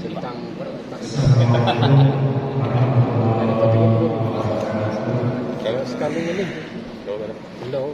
Centang Kalau sekali ini, belum.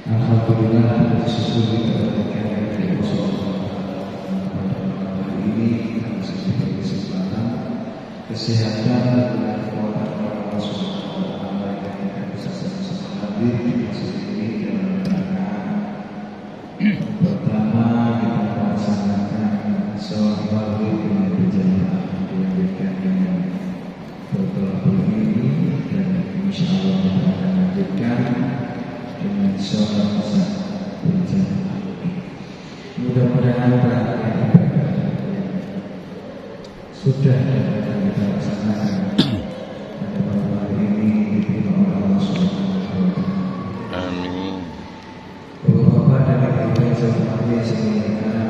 Alhamdulillah bersyukur kita berikan dari Allah ini kita masih diberi kesempatan, kesehatan dan kekuatan Allah Subhanahu wa Ta'ala yang kita bisa sama-sama hadir di masjid ini dalam rangka pertama kita melaksanakan sholat maghrib dengan berjamaah dilanjutkan dengan beberapa ini dan insya Allah kita akan lanjutkan dengan sholat isya berjamaah. Mudah-mudahan sudah kita laksanakan pada malam hari ini diterima oleh Allah Subhanahu wa Ta'ala. Amin. Bapak-bapak dan ibu-ibu yang saya hormati yang saya muliakan,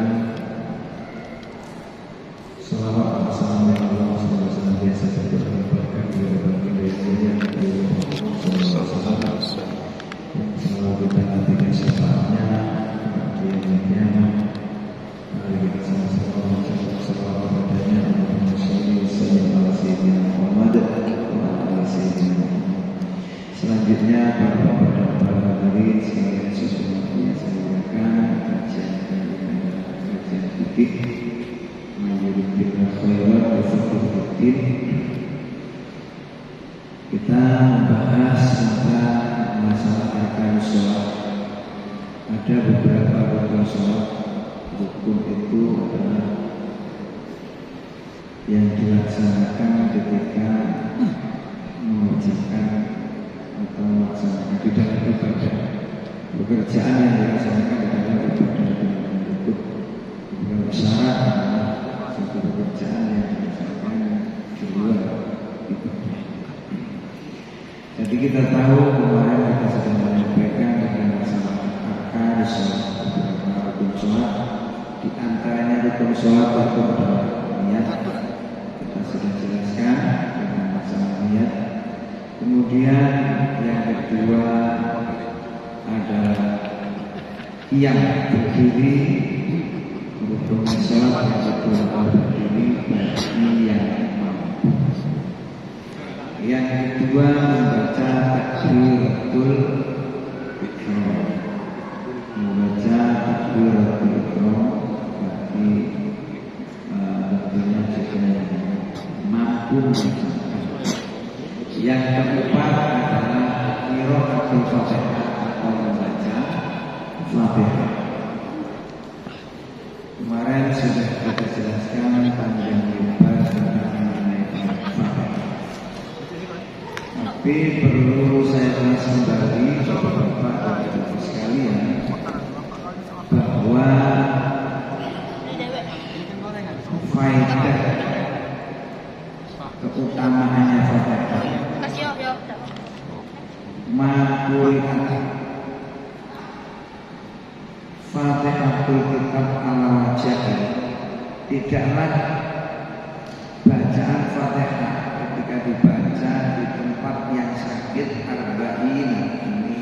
selawat bersama Allah senantiasa tercurahkan di dalam hidupnya yang selalu kita nantikan syafaatnya di hari kiamat. Mari kita sama-sama mengucapkan selawat padanya dan bersyukur sayyidina membahas tentang masalah arkan sholat. Ada beberapa rukun sholat. Rukun itu adalah yang dilaksanakan ketika mengerjakan atau melaksanakan di dalam ibadah. Pekerjaan yang dilaksanakan di dalam ibadah dengan rukun. Yang syarat adalah satu pekerjaan yang dilaksanakan di luar ibadah. Jadi kita tahu kemarin kita sedang menyampaikan tentang masalah arkan sholat, beberapa rukun sholat. Di antaranya rukun sholat itu adalah niat. Kita sudah jelaskan tentang masalah niat. Kemudian yang kedua adalah qiyam, berdiri. Rukun sholat yang kedua adalah berdiri bagi yang mampu. Yang kedua membaca takbiratul ihram, membaca takbiratul ihram bagi tentunya juga yang mampu mengucapkan. Yang keempat adalah qiraatul Fatihah atau membaca Fatihah. Kemarin sudah kita jelaskan panjang lebar tentang mengenai Fatihah. Tapi perlu saya ulas kembali Bapak-bapak dan Ibu sekalian bahwa faedah keutamaannya Fatihah makulihat Fatihatul Kitab ala wajah, tidaklah bacaan Fatihah ketika dibaca di tempat yang sakit arba'in. Ini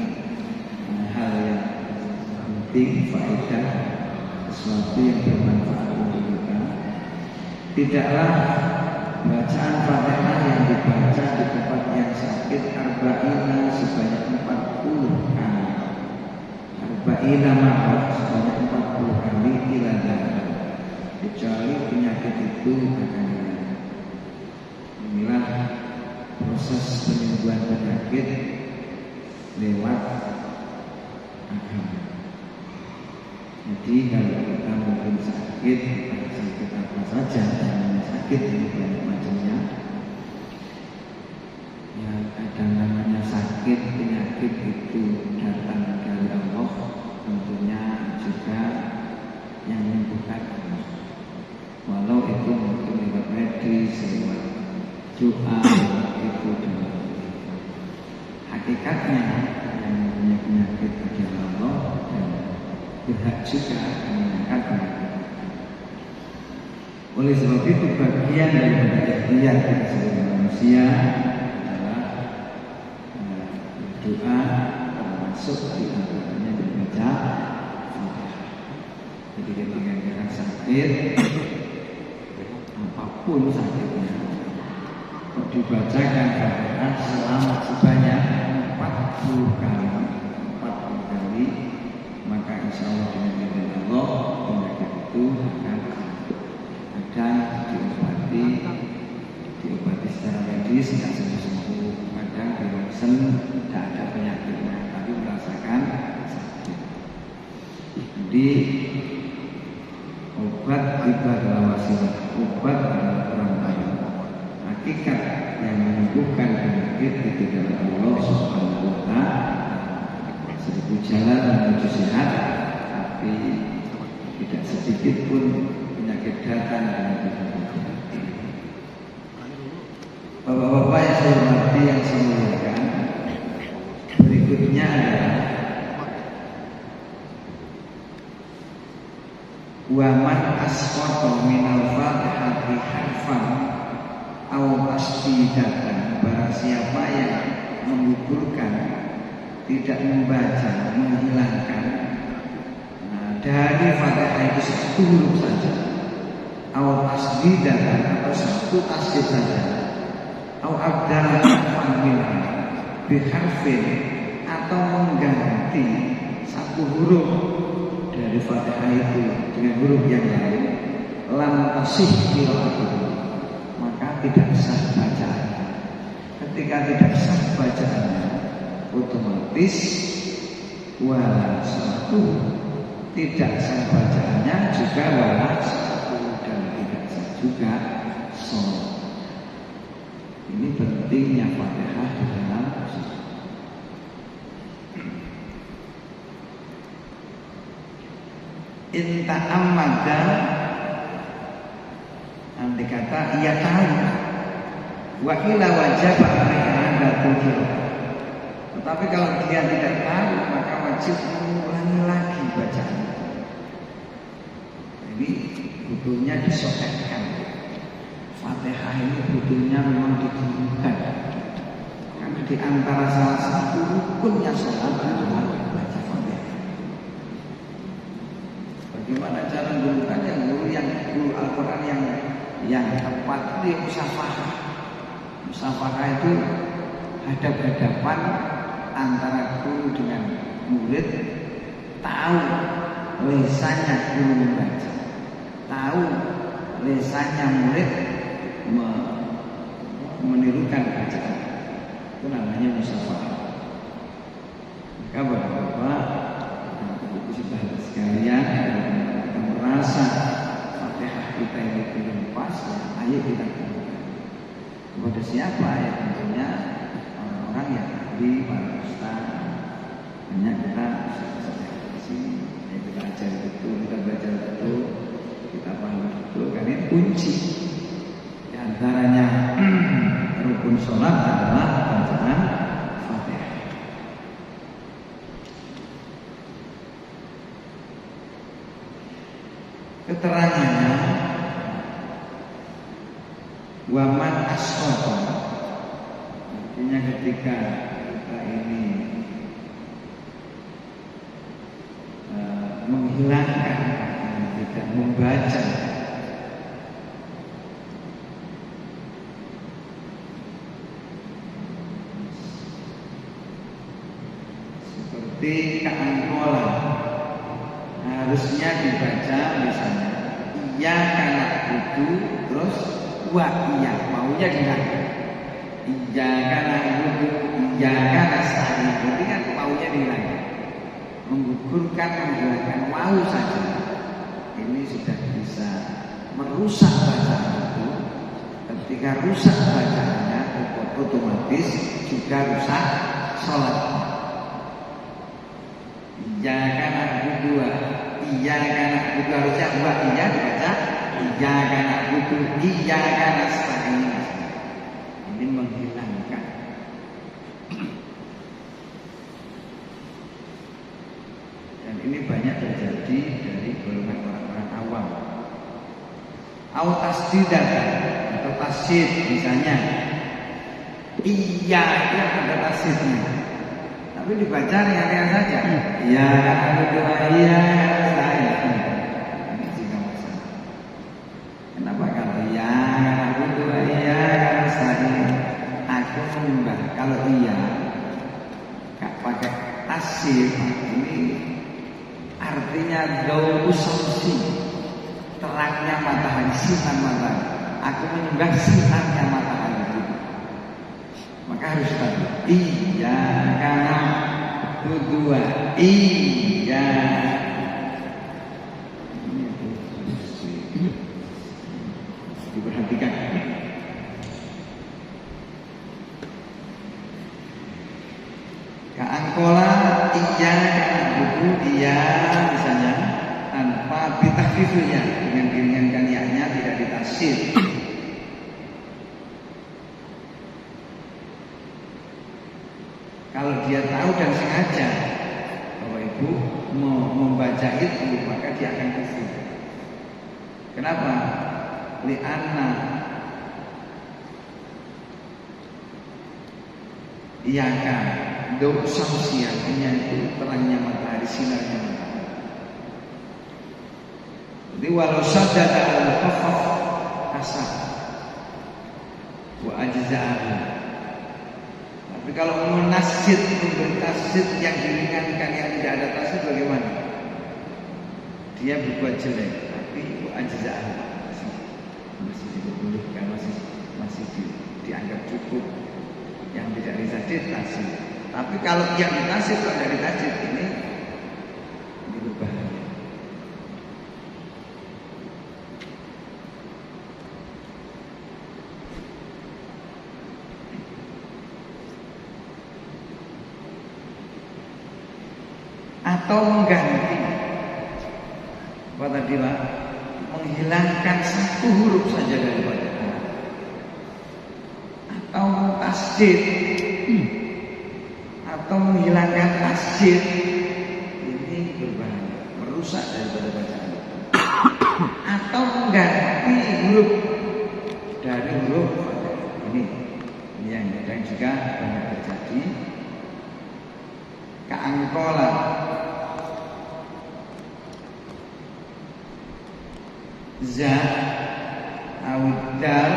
hal yang penting, faedah, sesuatu yang bermanfaat untuk kita. Tidaklah bacaan Fatihah yang dibaca di tempat yang sakit arba'ina sebanyak 40 kali. Arba'ina maaf sebanyak 40 kali tidak ada, kecuali penyakit itu akan hilang. Inilah proses penyembuhan penyakit lewat agama. Jadi kalau kita mungkin sakit apa saja, namanya sakit ini banyak macamnya. Ya, kadang namanya sakit penyakit itu datang dari Allah, tentunya juga yang menyembuhkan Allah. Walau itu mungkin lewat medis, lewat doa, itu dan hakikatnya yang mempunyai penyakit adalah Allah dan berhak juga mengangkat penyakit. Oleh sebab itu bagian daripada ikhtiar kita sebagai manusia adalah doa, termasuk di antaranya membaca Fatihah. Jadi ketika kita sakit, apapun sakitnya, kok dibacakan Fatihah selama sebanyak 40 kali, maka insya Allah dengan izin Allah penyakit itu akan diobati secara medis, tidak sembuh-sembuh. Kadang di ronsen tidak ada penyakitnya, tapi merasakan sakit. Jadi obat itu adalah wasilah, obat adalah perantara. Hakikat yang menyembuhkan penyakit itu adalah Allah Subhanahu wa Ta'ala. Seribu jalan menuju sehat, tapi tidak sedikit pun penyakit datang dengan Tuhan. Bapak-bapak yang saya hormati, yang saya muliakan, berikutnya adalah wa man asqata minal fatihati harfan aw tasdidatan, barang siapa yang menggugurkan, tidak membaca, menghilangkan dari Fatihah itu satu huruf saja, aw tasdidatan atau satu tasdid saja, aw abdala minha biharfin atau mengganti satu huruf dari Fatihah itu dengan huruf yang lain, lam tasih qiraatuhu, maka tidak sah bacaan. Ketika tidak sah bacaannya, otomatis wala satu tidak sah bacaannya juga wala satu dan tidak sah juga sholat. Ini pentingnya Fatihah di dalam sholat. Inta amada, andai kata ia tahu, wakila wajib ada tujuh. Tetapi kalau dia tidak tahu, maka wajib mengulangi lagi bacaan. Ini butuhnya disotekkan. Fatihah ini butuhnya memang digunakan. Karena di antara salah satu rukunnya sholat adalah baca Fatihah. Bagaimana cara menggunakannya? Guru yang guru Al-Quran yang tepat itu musafahah. Musafahah itu hadap-hadapan antara guru dengan murid, tahu lisannya guru membaca, tahu lisannya murid menirukan bacaan. Itu namanya musafahah. Maka bapak-bapak ibu saudara sekalian akan merasa Fatihah kita ini belum pas, ayo kita gunakan. Kepada siapa? Ya tentunya orang-orang yang ahli, para ustaz. Hanya kita di sini, ya kita ajar betul, kita belajar betul, kita paham betul. Karena ini kunci. Di antaranya rukun sholat adalah bacaan Fatihah. Keterangannya waman asrofa, artinya ketika kita ini menghilangkan, tidak membaca seperti keangkolan, harusnya dibaca misalnya iya karena itu terus wa iya, maunya dihilangkan. Iya karena itu, iya karena sa'in, berarti kan maunya dihilangkan, menggugurkan, menghilangkan mau saja. Ini sudah bisa merusak bacaan itu. Ketika rusak bacaannya, otomatis juga rusak sholat. Iya karena kedua, iya karena kedua harusnya wa iya dibaca iya karena butuh, iya karena sa'in. Ini menghilangkan. Dan ini banyak terjadi dari golongan orang-orang awam. Tasdidatan atau tasdid misalnya, iya itu ada tasdidnya, tapi dibaca ringan-ringan saja. Iya karena kedua, iya karena sa'in. Ini juga masalah. Kenapa kalau iya karena kedua, iya karena sa'in? Aku menyembah kalau iya gak pakai tasdid, ini artinya dawu samsi, terangnya matahari, sinar matahari. Aku menyembah sinarnya matahari itu. Maka harus tadi iya karena kedua, iya. Diperhatikan. Keangkola iya karena buku iya misalnya tanpa ditakfifnya, dengan diringankan ya-nya, tidak ditasir. Kalau dia tahu dan sengaja bahwa ibu mau membaca itu, maka dia akan kufur. Kenapa? Li'anna iyaka dawu samsi, artinya itu terangnya matahari, sinarnya matahari. Jadi walau sadada al-qafaf kasar wa ajza'ahu. Tapi kalau menasjid, memberi tasjid yang diringankan, yang tidak ada tasjid, bagaimana? Dia berbuat jelek, tapi wa ajza'ahu masih diperbolehkan, masih dianggap cukup. Yang tidak ditajwid tasjid. Tapi kalau yang ditajwid kalau dari tajwid ini bahaya. Atau mengganti apa tadi Pak? Menghilangkan satu huruf saja daripada Quran, atau tasjid, atau menghilangkan tasjid, ini berbahaya, merusak daripada bacaan. Atau mengganti huruf dari huruf ini yang kadang juga banyak terjadi. Ka'angkola za awdal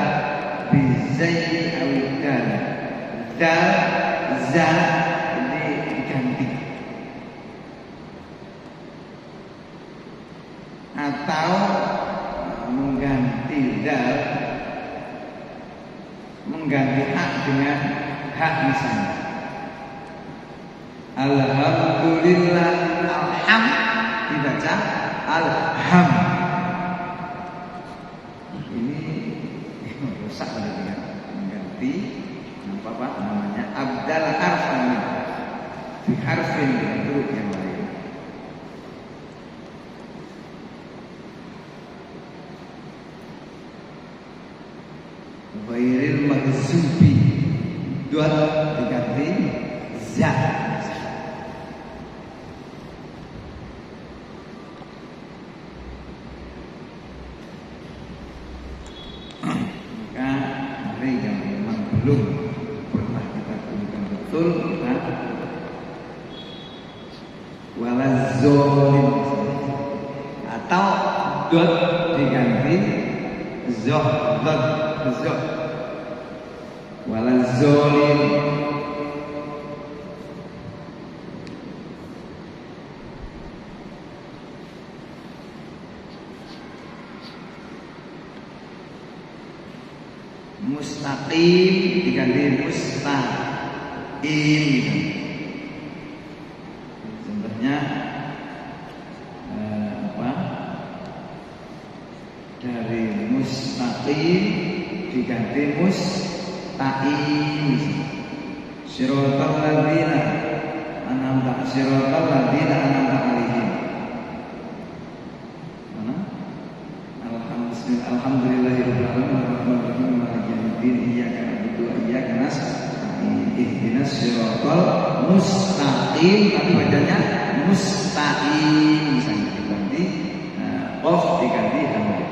bizai awdal dal za ini diganti, atau mengganti dal, mengganti hak dengan hak misalnya alhamdulillah, alham dibaca alham. Rusak dengan mengganti apa namanya abdal harfan di harfin dengan huruf yang lain. Ghairil maghzubi dot diganti za. Belum pernah kita temukan betul walazolim, atau dot diganti zoh, dot zoh, walazolim. Mustaqim diganti mustaqim. Contohnya apa? Dari mustaqim diganti mustaqim. Siratal ladzina an'amta alaihim. Alhamdulillahirabbil alamin maliki yaumiddin iyyaka na'budu wa iyyaka nasta'in ihdinas siratal mustaqim, tapi bacanya mustaqim misalnya diganti qaf diganti hamzah.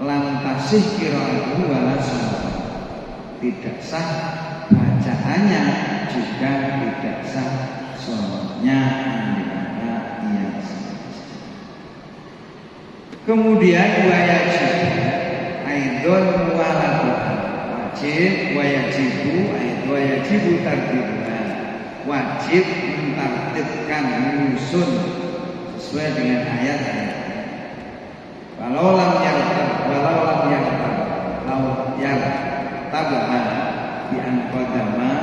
Lam tasih qira'atuhu wa la salat, tidak sah bacaannya juga tidak sah sholatnya andainya ia sah. Kemudian wajib aidon walakukan, wajib wajibu wajibu tartibkan, wajib mentartibkan, menyusun sesuai dengan ayat-ayat. Walau lam yartab tabahan bi anqadama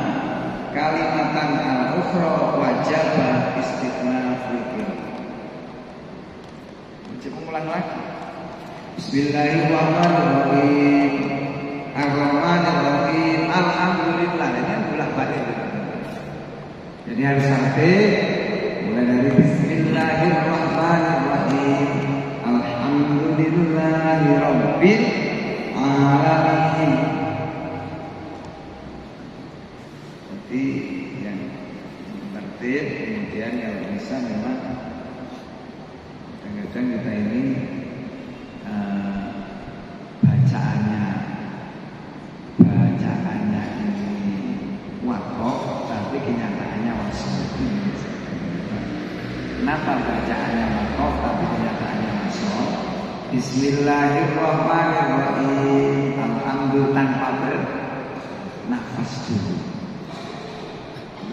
kalimatan al-ukhra wajaba istitnaf fikir. Coba ulang lagi. Bismillahirrahmanirrahim. Ar-Rahmanir-Rahim. Alhamdulillah. Ini bolak-balik. Jadi harus sampai mulai dari Bismillahirrahmanirrahim. Alhamdulillahirabbil alamin. Jadi yang tertib, kemudian kalau bisa memang kadang-kadang kita ini bacaannya ini wakof, tapi kenyataannya wasol. Kenapa bacaannya wakof tapi kenyataannya wasol? Bismillahirrahmanirrahim. Alhamdulillah tanpa bernafas dulu.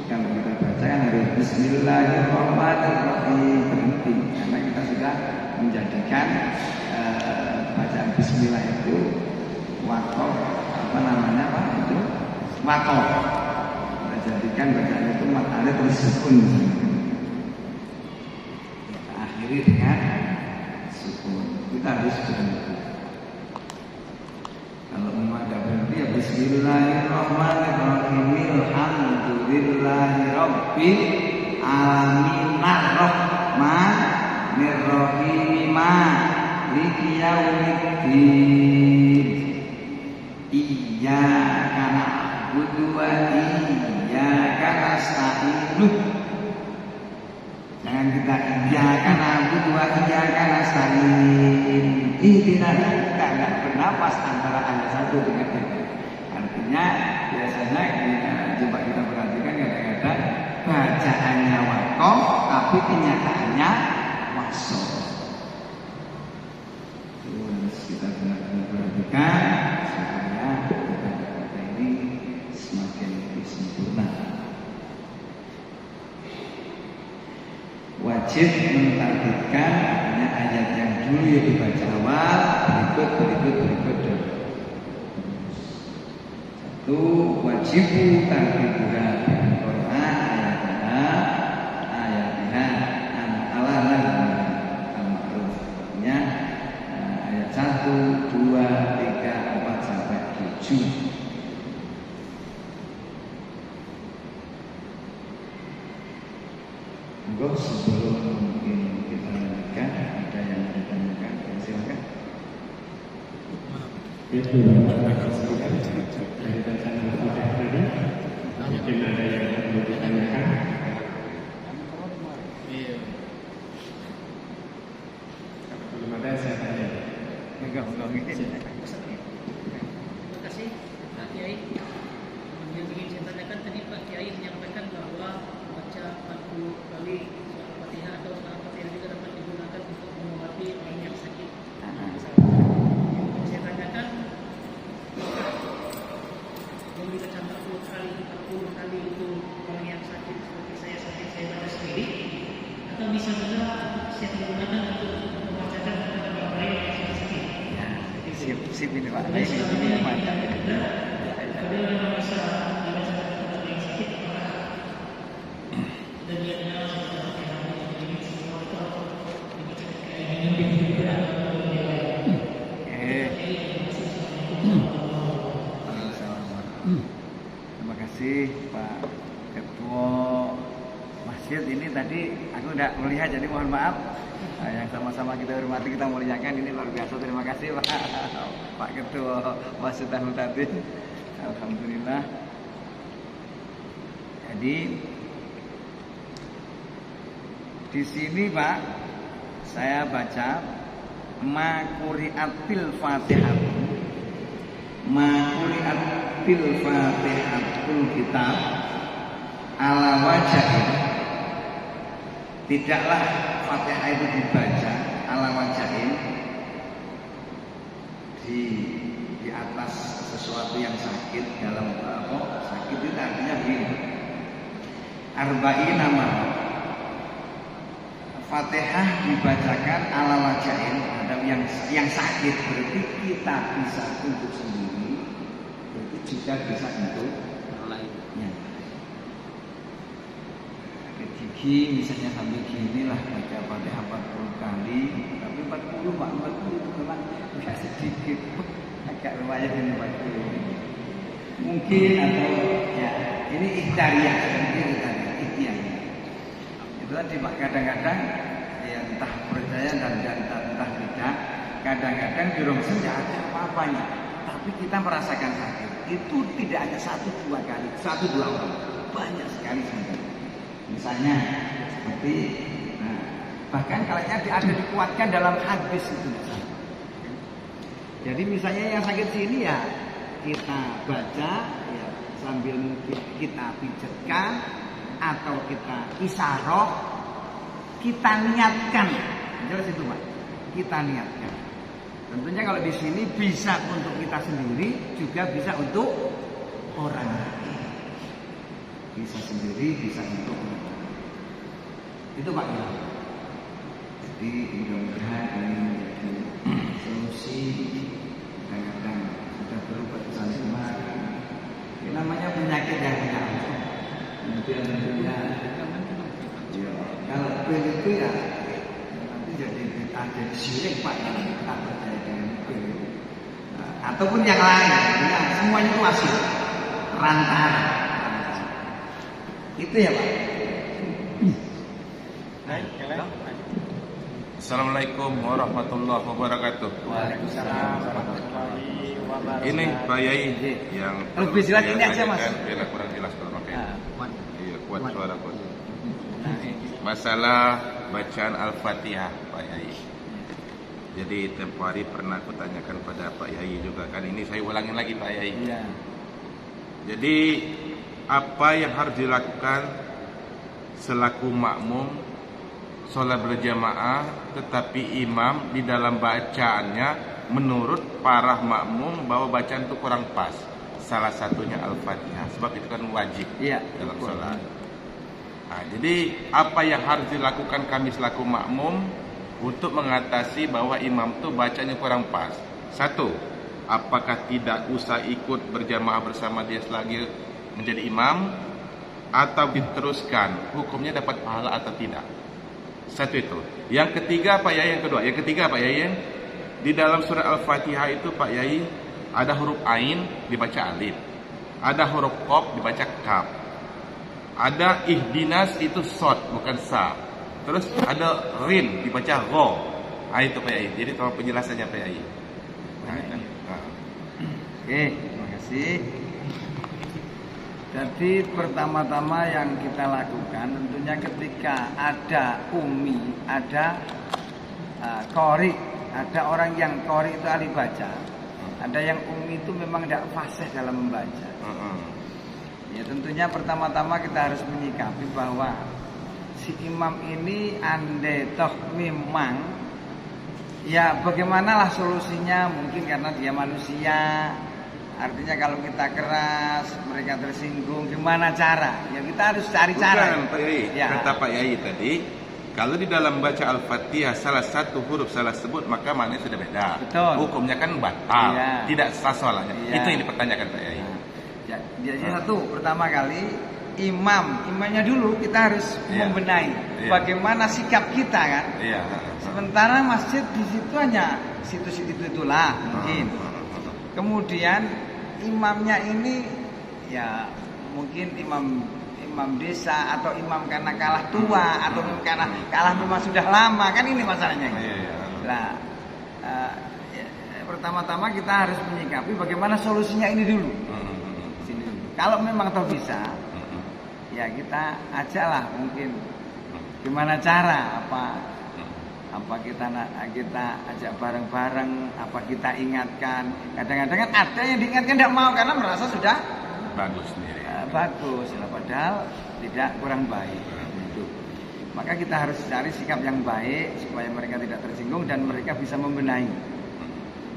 Kalau kita baca kan harus Bismillahirrahmanirrahim, berhenti karena kita sudah menjadikan bacaan Bismillah itu wakaf, apa namanya Pak itu wakaf. Kita jadikan bacaan itu matanya terus sukun. Kita akhiri dengan sukun. Kita harus berhenti. Kalau memang ada berhenti ya Bismillahirrahmanirrahim, alhamdulillahirabbil alamin arrahmanirrahim maliki yaumiddin iyyaka na'budu wa iyyaka nasta'in. Jangan kita iyyaka na'budu wa iyyaka nasta'in. Tidak bernapas antara ayat satu dengan yang lain. Artinya biasanya coba kita perhatikan kadang-kadang bacaannya wakof tapi kenyataannya wasol. Terus kita benar-benar perhatikan supaya kata-kata ini semakin lebih sempurna. Wajib mentargetkan artinya ayat yang dulu yang dibaca awal berikut. Satu, wajib targetkan Quran ayatnya al-ma'ruf. Artinya ayat 1, 2, 3, 4 sampai 7. Monggo sebelum mungkin kita lanjutkan, ada yang ditanyakan, silakan. Itu dari bacaan Al-Fatihah tadi, mungkin ada yang perlu ditanyakan. Belum ada, saya tanya. Enggak. Terima kasih Pak Kiai. Yang ingin saya tanyakan tadi Pak Kiai menyampaikan bahwa baca 40 kali surah Al-Fatihah atau surah Al-Fatihah juga dapat digunakan untuk mengobati orang yang sakit. Yang saya tanyakan, yang dibaca 40 kali itu orang yang sakit seperti saya baca sendiri, atau bisa juga saya menggunakan untuk membacakan kepada orang lain yang sedang sakit. Sip ini Pak. Ini mantap. Ada yang bisa dibaca kepada yang sakit dan dia kenal seperti apa yang semua itu dibaca kayak ini juga. Terima kasih Pak Ketua Masjid. Ini tadi aku tidak melihat, jadi mohon maaf. Yang sama-sama kita hormati, kita muliakan, ini luar biasa. Terima kasih Pak Ketua Masjid Al-Mu'tadin. Alhamdulillah. Jadi di sini Pak, saya baca Makuri'atil Fatihatul Kitab ala wajahin. Tidaklah Fatihah itu dibaca ala wajahin di atas sesuatu yang sakit. Dalam sakit itu artinya begini, arba'in nama Fatihah dibacakan ala wajahin, ada yang sakit, berarti kita bisa untuk sendiri, berarti juga bisa untuk lainnya. Gigi misalnya sampai gini lah, baca Fatihah 40 kali, tapi 40 itu memang agak sedikit, agak lumayan ini 40. Mungkin atau ya ini ikhtiar, itu tadi Pak, kadang-kadang ya entah percaya dan entah tidak, kadang-kadang di rongsen tidak ada apa-apanya, tapi kita merasakan sakit itu tidak hanya 1-2 kali, 1-2 orang, banyak sekali sebenarnya. Misalnya seperti bahkan kalau ada dikuatkan dalam hadis itu misalnya. Jadi misalnya yang sakit sini ya kita baca ya, sambil mungkin kita pijatkan atau kita isyarah, kita niatkan. Jelas itu Pak, kita niatkan. Tentunya kalau di sini bisa untuk kita sendiri, juga bisa untuk orang lain. Bisa sendiri, bisa untuk orang lain. Itu Pak Kiai. Jadi mudah-mudahan ini menjadi solusi. Kadang-kadang sudah berobat ke sana kemari. Ini namanya penyakit yang menyangkut. Kemudian tentunya ya, kalau pil itu ya nanti jadi sirik Pak kalau kita percaya dengan pil itu. Ataupun yang lain, ya, semuanya itu masih perantara. Itu ya Pak. Assalamualaikum warahmatullahi wabarakatuh. Waalaikumsalam warahmatullahi wabarakatuh. Ini Pak Yai yang lebih jelas ini aja Mas. Bila kurang jelas kalau pakai. Kuat. Iya, kuat suara kuat. Masalah bacaan Al-Fatihah Pak Yai. Jadi tempoh hari pernah aku tanyakan pada Pak Yai juga kan, ini saya ulangin lagi Pak Yai. Iya. Jadi apa yang harus dilakukan selaku makmum sholat berjamaah, tetapi imam di dalam bacaannya menurut para makmum bahwa bacaan itu kurang pas. Salah satunya Al-Fatihah, sebab itu kan wajib dalam sholat. Nah, jadi apa yang harus dilakukan kami selaku makmum untuk mengatasi bahwa imam itu bacanya kurang pas? Satu, apakah tidak usah ikut berjamaah bersama dia selagi menjadi imam, atau diteruskan, hukumnya dapat pahala atau tidak? Satu itu. Yang ketiga Pak Yai, Yang ketiga Pak Yai, di dalam surah Al-Fatihah itu Pak Yai ada huruf ain dibaca alif, ada huruf qaf dibaca kaf, ada ihdinas itu shad bukan sa, terus ada rin dibaca gha. Itu Pak Yai. Jadi tolong penjelasannya Pak Yai. Oke, terima kasih. Jadi pertama-tama yang kita lakukan tentunya ketika ada umi, ada qori, ada orang yang qori itu ahli baca, ada yang umi itu memang tidak fasih dalam membaca. Ya tentunya pertama-tama kita harus menyikapi bahwa si imam ini andai toh memang ya bagaimanalah solusinya, mungkin karena dia manusia. Artinya kalau kita keras, mereka tersinggung, gimana cara? Ya kita harus cari cara. Bukan, Pak Yai. Ya. Kata Pak Yai tadi, kalau di dalam baca Al-Fatihah salah satu huruf salah sebut, maka maknanya sudah beda. Betul. Hukumnya kan batal, tidak sah sholatnya. Ya. Itu yang dipertanyakan Pak Yai. Ya, jadi satu, pertama kali imamnya dulu kita harus membenahi bagaimana sikap kita kan. Sementara masjid di situ hanya situ-situ itulah mungkin. Kemudian imamnya ini ya mungkin imam desa atau imam karena kalah tua atau karena kalah memang sudah lama, kan ini masalahnya. Nah, pertama-tama kita harus menyikapi bagaimana solusinya ini dulu. Kalau memang toh bisa, ya kita ajalah mungkin gimana cara, apa kita ajak bareng-bareng, apa kita ingatkan. Kadang-kadang kan ada yang diingatkan tidak mau karena merasa sudah bagus sendiri. Bagus, padahal tidak, kurang baik. Itu. Maka kita harus cari sikap yang baik supaya mereka tidak tersinggung dan mereka bisa membenahi.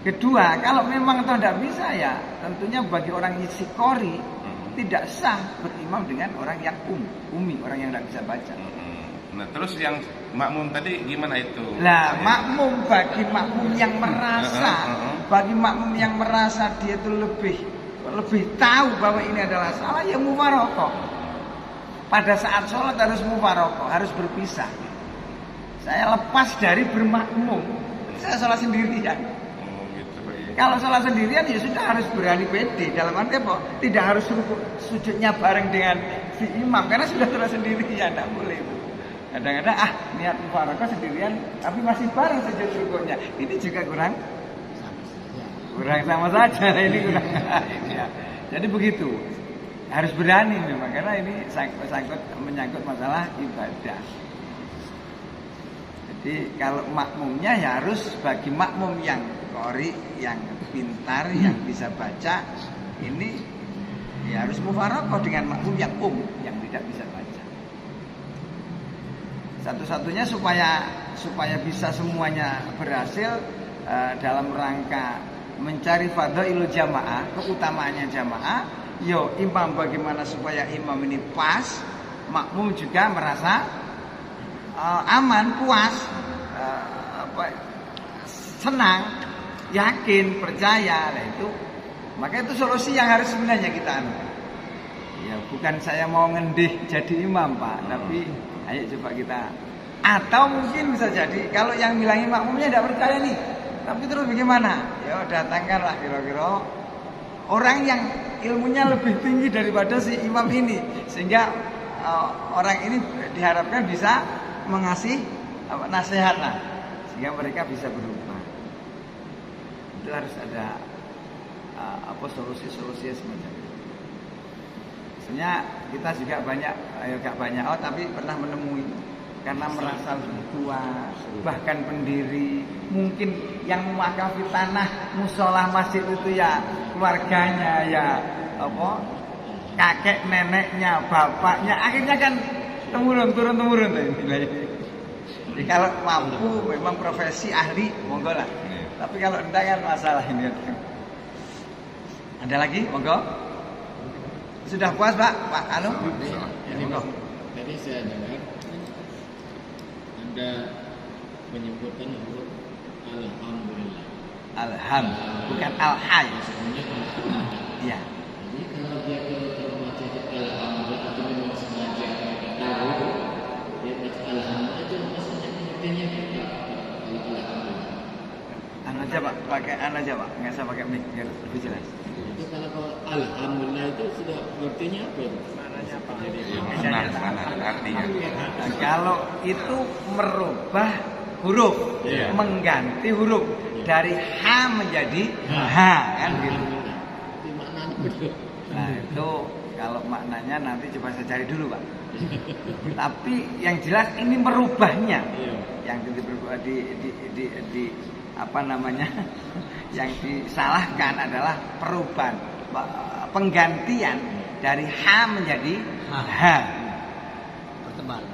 Kedua, kalau memang toh tidak bisa ya, tentunya bagi orang isi qori tidak sah berimam dengan orang yang umi, orang yang tidak bisa baca. Nah, terus yang makmum tadi gimana itu? Nah, makmum bagi makmum yang merasa, dia itu lebih tahu bahwa ini adalah salah, ya mufaroqah. Pada saat sholat harus mufaroqah, harus berpisah. Saya lepas dari bermakmum, saya sholat sendirian. Kalau sholat sendirian ya sudah harus berani pede. Dalam arti apa? Tidak harus sujudnya bareng dengan si imam karena sudah sholat sendirian, tidak boleh itu. Kadang-kadang niat mufaroqah sendirian tapi masih bareng sujud rukuknya. Ini juga kurang sama saja. Ini kurang. Ya. Jadi begitu. Harus berani memang karena ini menyangkut masalah ibadah. Jadi kalau makmumnya ya harus bagi makmum yang qori, yang pintar, yang bisa baca, ini ya harus mufaroqah dengan makmum yang yang tidak bisa baca. Satu-satunya supaya bisa semuanya berhasil dalam rangka mencari fadhailul jamaah, keutamaannya jamaah. Yo imam bagaimana supaya imam ini pas, makmum juga merasa aman, puas, senang, yakin, percaya. Nah itu, maka itu solusi yang harus sebenarnya kita ya bukan saya mau ngendih jadi imam Pak, tapi ayo coba kita. Atau mungkin bisa jadi kalau yang bilangin makmumnya tidak percaya nih, tapi terus bagaimana? Ya datangkanlah kira-kira orang yang ilmunya lebih tinggi daripada si imam ini, sehingga orang ini diharapkan bisa mengasih nasihat lah, sehingga mereka bisa berubah. Itu harus ada solusi-solusi semacam itu. Sebenarnya kita juga banyak, tapi pernah menemui karena merasa lebih tua, bahkan pendiri, mungkin yang mewakafi tanah musola masjid itu ya keluarganya, ya kakek neneknya, bapaknya, akhirnya kan turun-temurun. Jadi kalau mampu memang profesi ahli monggo lah. Tapi kalau enggak kan masalah ini. Ada lagi monggo? Sudah puas Pak? Pak Anu? Ini monggo. Tadi saya dengar Anda menyebutkan huruf alhamdulillah. Bukan al-hay. Iya. Jadi kalau dia baca alhamdulillah atau memang sengaja tahu dia baca alhamdulillah itu maksudnya artinya kita alhamdulillah. Anu aja Pak, nggak usah pakai mic biar lebih jelas. Itu kalau alhamdulillah itu sudah artinya apa? Mananya apa? Jadi mana artinya? Nah, kalau itu merubah huruf, mengganti huruf dari H menjadi H, kan gitu. Itu maknanya betul. Nah itu kalau maknanya nanti coba saya cari dulu Pak. Tapi yang jelas ini merubahnya. Yang di apa namanya? Yang disalahkan adalah perubahan, penggantian dari H menjadi H.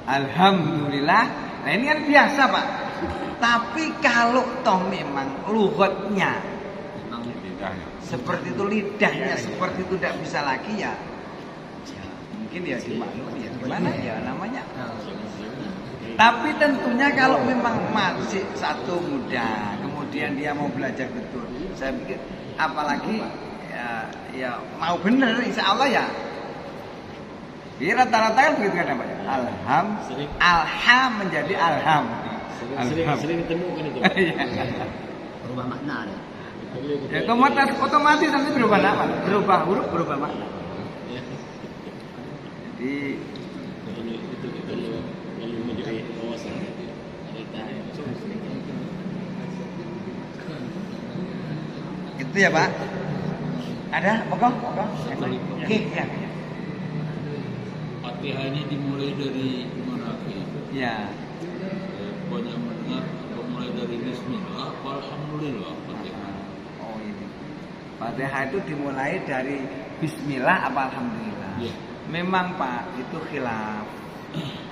Alhamdulillah. Nah ini kan biasa Pak. Tapi kalau toh memang lughatnya seperti itu, lidahnya seperti itu, tidak bisa lagi ya mungkin ya dimaklumi ya gimana ya namanya. Tapi tentunya kalau memang masih satu muda, kemudian dia mau belajar betul, saya pikir apalagi ya mau bener, insya Allah ya. Jadi rata-rata kan begitu kan namanya. Alham menjadi alham. Sering ketemu kan itu. Berubah makna ada. Ya, otomatis nanti berubah nama, berubah huruf, berubah makna. Jadi kalau menjadi wawasan itu ya Pak. Ada, monggo. Oke, ya. Fatihah ini dimulai dari mana? Ya. Banyak mendengar mulai dari Bismillah, Alhamdulillah Fatihah. Oh ini. Fatihah itu dimulai dari Bismillah apa Alhamdulillah. Ya. Memang Pak itu khilaf.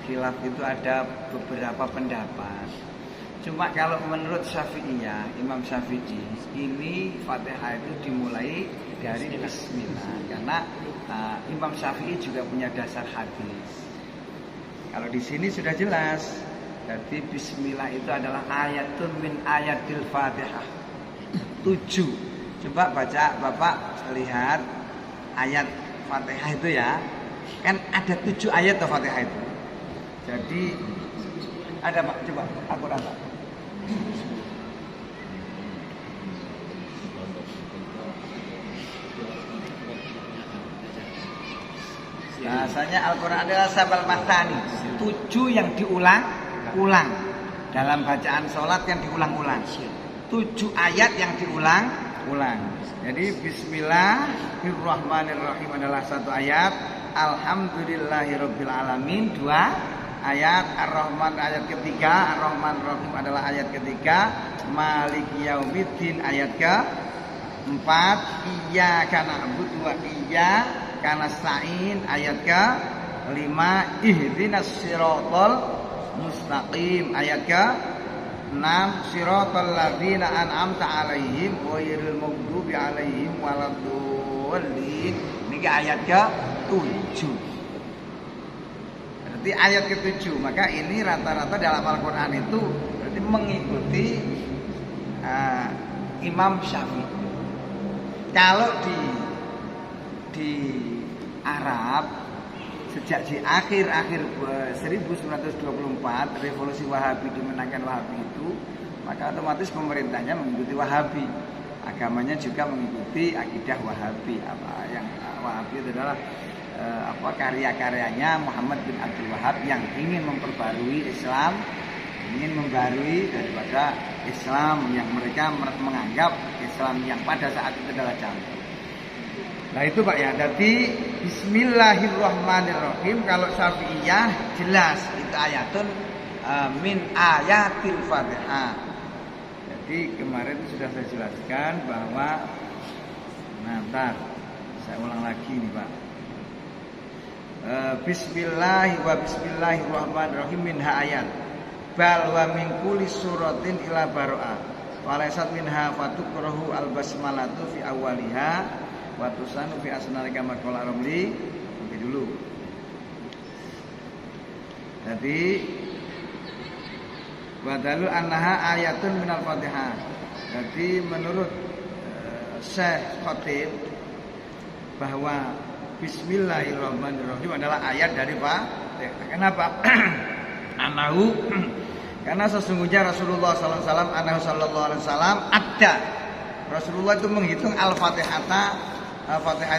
Khilaf itu ada beberapa pendapat. Cuma kalau menurut Syafi'iyah, Imam Syafi'i, ini Fatihah itu dimulai dari Bismillah. Karena Imam Syafi'i juga punya dasar hadis. Kalau di sini sudah jelas. Jadi Bismillah itu adalah ayatun min ayatil Fatihah. 7. Coba baca, Bapak lihat ayat Fatihah itu ya. Kan ada 7 ayat tuh Fatihah itu. Jadi ada Pak, coba aku rasa. Bahasanya Al-Quran adalah sabal matani, 7 yang diulang-ulang. Dalam bacaan sholat yang diulang-ulang, 7 ayat yang diulang-ulang. Jadi Bismillahirrahmanirrahim adalah 1 ayat, Alhamdulillahirabbil alamin 2 ayat, Ar-Rahman ayat ketiga, Ar-Rahman Rahim adalah ayat ketiga, Maliki Yaumiddin ayat ke-4, Iyyaka na'budu wa iyyaka nasta'in ayat ke-5, Ihdinas siratal mustaqim ayat ke-6, Siratal ladzina an'amta 'alaihim ghairil maghdubi 'alaihim waladdallin. Ini ayat ke-7. Berarti ayat ke-7. Maka ini rata-rata dalam Al-Quran itu berarti mengikuti Imam Syafi'i. Kalau di Arab sejak di akhir-akhir 1924 revolusi Wahabi dimenangkan Wahabi itu, maka otomatis pemerintahnya mengikuti Wahabi, agamanya juga mengikuti akidah Wahabi. Yang Wahabi itu adalah karya-karyanya Muhammad bin Abdul Wahab yang ingin memperbarui Islam, ingin membarui daripada Islam yang mereka menganggap Islam yang pada saat itu adalah cantik. Nah itu Pak ya, jadi Bismillahirrahmanirrahim. Kalau Syafi'iyah jelas itu ayatun min ayatil Fatihah. Jadi kemarin sudah saya jelaskan bahwa, ntar saya ulang lagi nih Pak. Bismillahirrahmanirrahim minha ayat bal wa min kulli suratin ila baro'ah walaysat minha fatukrahu al-basmalatu fi awwaliha wa tusanu fi asnalika maqala ramli. Nanti dulu. Jadi wadalu annaha ayatun minal Fatihah. Jadi menurut Syekh Khatib bahwa Bismillahirrahmanirrahim adalah ayat dari Fatihah. Kenapa? Anahu karena sesungguhnya Rasulullah sallallahu alaihi wasallam ada. Rasulullah itu menghitung Al-Fatihah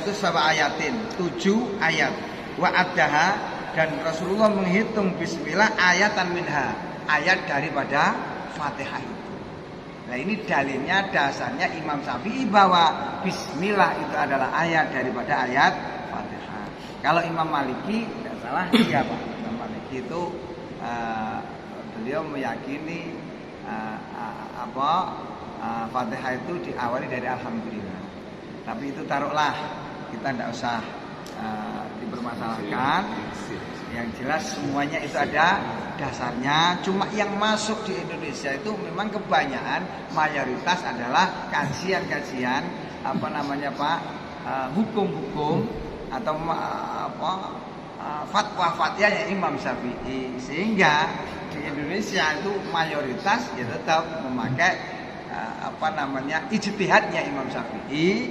itu 7 ayatin, 7 ayat. Wa addaha, dan Rasulullah menghitung bismillah ayatan minha, ayat daripada Fatihah itu. Nah ini dalilnya, dasarnya Imam Syafi'i bahwa bismillah itu adalah ayat daripada ayat Fatihah. Kalau Imam Maliki tidak salah iya Pak. Imam Maliki itu beliau meyakini Fatihah itu diawali dari Alhamdulillah. Tapi itu taruhlah, kita tidak usah dipermasalahkan. Yang jelas semuanya itu ada dasarnya. Cuma yang masuk di Indonesia itu memang kebanyakan mayoritas adalah kajian-kajian hukum-hukum atau fatwa-fatwanya Imam Syafi'i, sehingga di Indonesia itu mayoritas ya tetap memakai ijtihadnya Imam Syafi'i,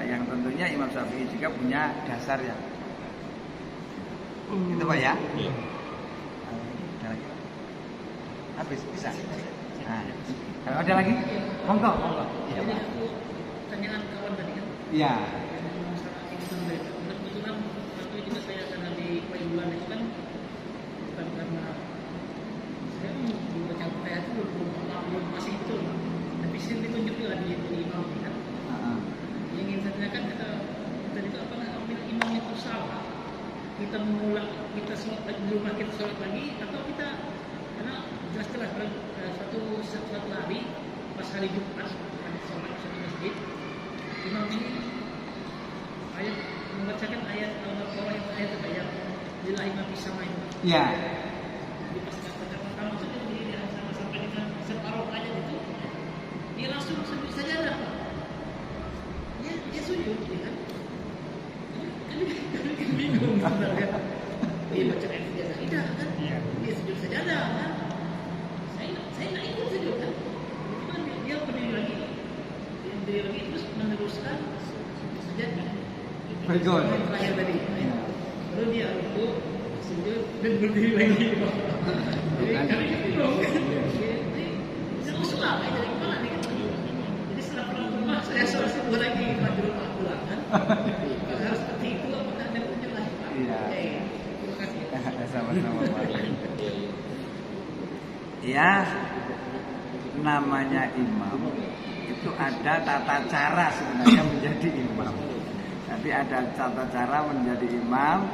yang tentunya Imam Syafi'i juga punya dasar yang itu Pak ya. Habis bisa. Nah, kalau ada lagi, monggo. Jadi aku pertanyaan kawan tadi kan. Iya. Kebetulan waktu itu saya karena di Payulan itu kan bukan karena saya membaca Fatihah itu belum masih itu, tapi sih ditunjuk lagi di imam kan. Yang ingin saya tanyakan kata tadi itu apakah imam itu salah? Kita mengulang, kita sholat di rumah kita sholat lagi, atau kita karena jelas-jelas suatu hari pas hari Jumat sholat satu masjid, imam ini ayat membacakan ayat Al-Baqarah yang ayat lillahi ma fis samai. Iya. Di pas kata maksudnya dia sampai dengan separuh ayat itu dia langsung sujud sajadah. Dia sujud kan. Kan bingung sebenarnya. Dia baca ayat sajadah kan. Dia sujud sajadah kan. Saya nak ikut sujud kan. Itu kan dia berdiri lagi terus meneruskan sajadah. Berikut. Terakhir tadi. Lalu dia rukuk, sujud dan berdiri lagi. Jadi kami bingung. Saya usulah dari kepala nih kan. Jadi setelah pulang rumah saya suruh lagi di rumah pulang kan. Harus seperti itu apakah ada penjelasan Pak? Iya. Terima kasih. Sama-sama Pak. Ya, namanya imam itu ada tata cara sebenarnya menjadi imam. Tapi ada tata cara menjadi imam.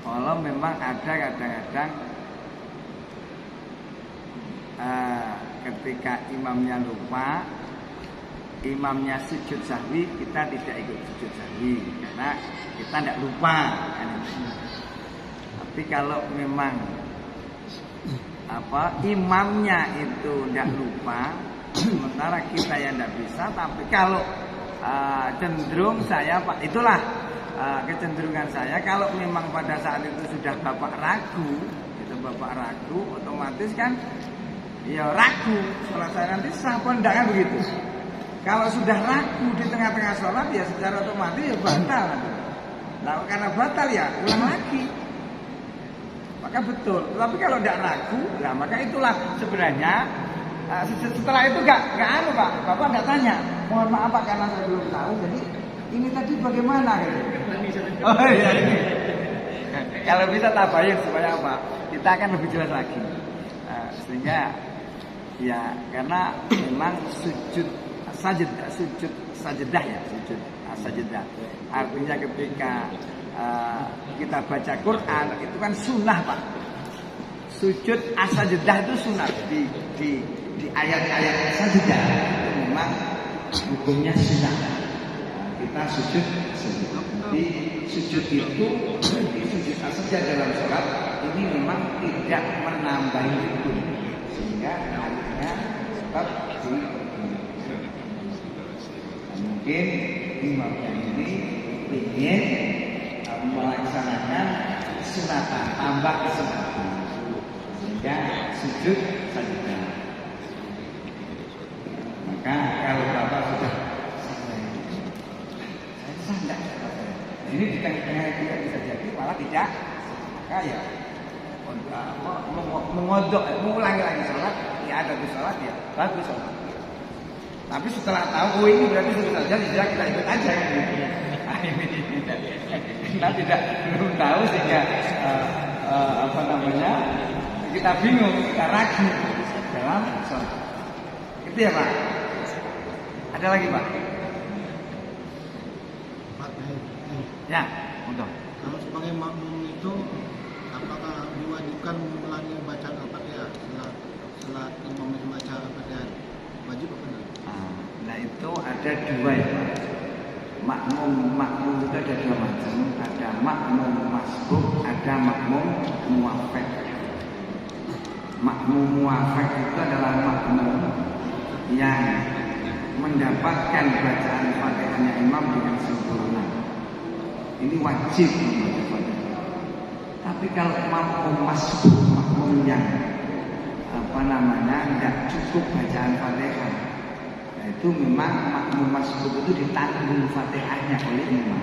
Kalau memang ada kadang-kadang ketika imamnya lupa, imamnya sujud sahwi, kita tidak ikut sujud sahwi karena kita tidak lupa kan. Tapi kalau memang imamnya itu tidak lupa, sementara kita yang tidak bisa, tapi kalau cenderung saya Pak, itulah kecenderungan saya kalau memang pada saat itu sudah bapak ragu, otomatis kan ya ragu sholat saya nanti sah apa enggak kan begitu. Kalau sudah ragu di tengah-tengah sholat ya secara otomatis ya batal. Nah karena batal ya ulang lagi. Maka betul. Tapi kalau tidak ragu, ya maka itulah sebenarnya setelah itu nggak anu Pak, bapak nggak tanya. Mohon maaf Pak karena saya belum tahu. Jadi ini tadi bagaimana gitu? Oh iya ini. Kalau bisa tabayun supaya apa? Kita akan lebih jelas lagi. Sehingga ya karena memang sujud sajadah. Artinya ketika kita baca Quran itu kan sunnah Pak. Sujud as-sajadah itu sunnah di ayat-ayat sajadah itu memang hukumnya sunnah. Kita sujud di sujud itu sujud as-sajadah dalam sholat ini memang tidak menambahi hukum sehingga akhirnya tetap mungkin imam ini ingin melaksanakan sunatan, tambah kesunatan sehingga sujud sajadah. Maka kalau bapak sudah saya ini di tengah-tengah itu bisa jadi malah tidak, maka ya mengodok, mengulangi lagi sholat, ya ada di sholat ya bagus sholat. Tapi setelah tahu ini berarti sudah saja tidak kita ikut aja gitu. Kita tidak belum tahu sehingga kita bingung, kita ragu dalam sholat. Itu ya Pak. Ada lagi Pak? Ya, untuk. Kalau sebagai makmum itu apakah diwajibkan mengulangi bacaan Al-Fatihah setelah imam membaca Al-Fatihah? Wajib apa enggak? Nah itu ada dua ya Pak. Makmum itu ada dua macam. Ada makmum masbuk, ada makmum muafek. Makmum muafek itu adalah makmum yang mendapatkan bacaan Fatihahnya imam dengan sempurna. Ini wajib membaca Fatihah. Tapi kalau makmum masbuk, makmum yang tidak cukup bacaan Fatihah, itu memang makmum masbuk itu ditanggung Fatihahnya oleh imam.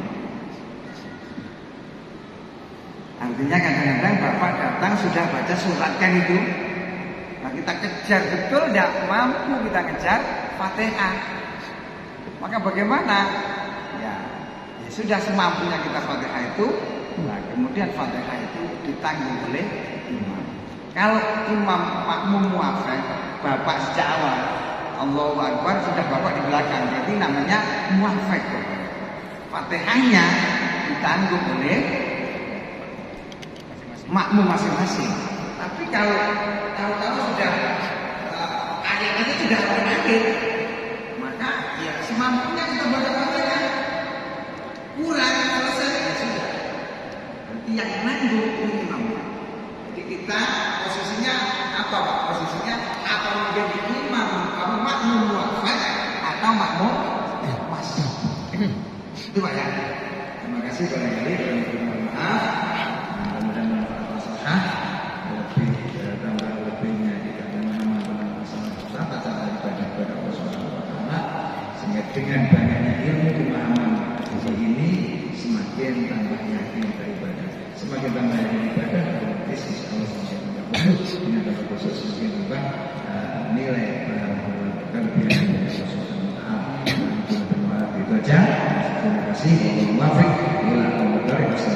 Artinya kadang-kadang bapak datang sudah baca surat kan itu, nah kita kejar betul tidak mampu kita kejar Fatihah, maka bagaimana? Ya sudah semampunya kita Fatihah itu, nah kemudian Fatihah itu ditanggung oleh imam. Kalau imam makmum muafek, bapak sejak awal Allahu Akbar sudah bapak di belakang, jadi namanya muafek. Fatihahnya ditanggung oleh makmum masing-masing. Tapi kalau sudah ayatnya sudah terakhir, maka ya semampunya kita baca Fatihah. Kurang selesai ya sudah. Berarti yang nanggung itu imam. Jadi kita posisinya apa Pak? Posisinya atau menjadi imam, makmum muafek atau makmum masbuk. Itu Pak ya. Terima kasih barangkali dan mohon maaf. Mudah-mudahan bermanfaat. Lebih-lebihnya tidak menambah masalah cara ibadah kepada Allah Subhanahu wa taala. Sehingga dengan banyaknya ilmu pemahaman ini semakin tambah yakin beribadah. Semakin tambah yakin ibadah, otomatis insya Allah semakin ini adalah proses semakin tambah nilai kelebihan dari Allah Subhanahu wa taala. Itu aja. Terima kasih. Wassalamualaikum warahmatullahi wabarakatuh.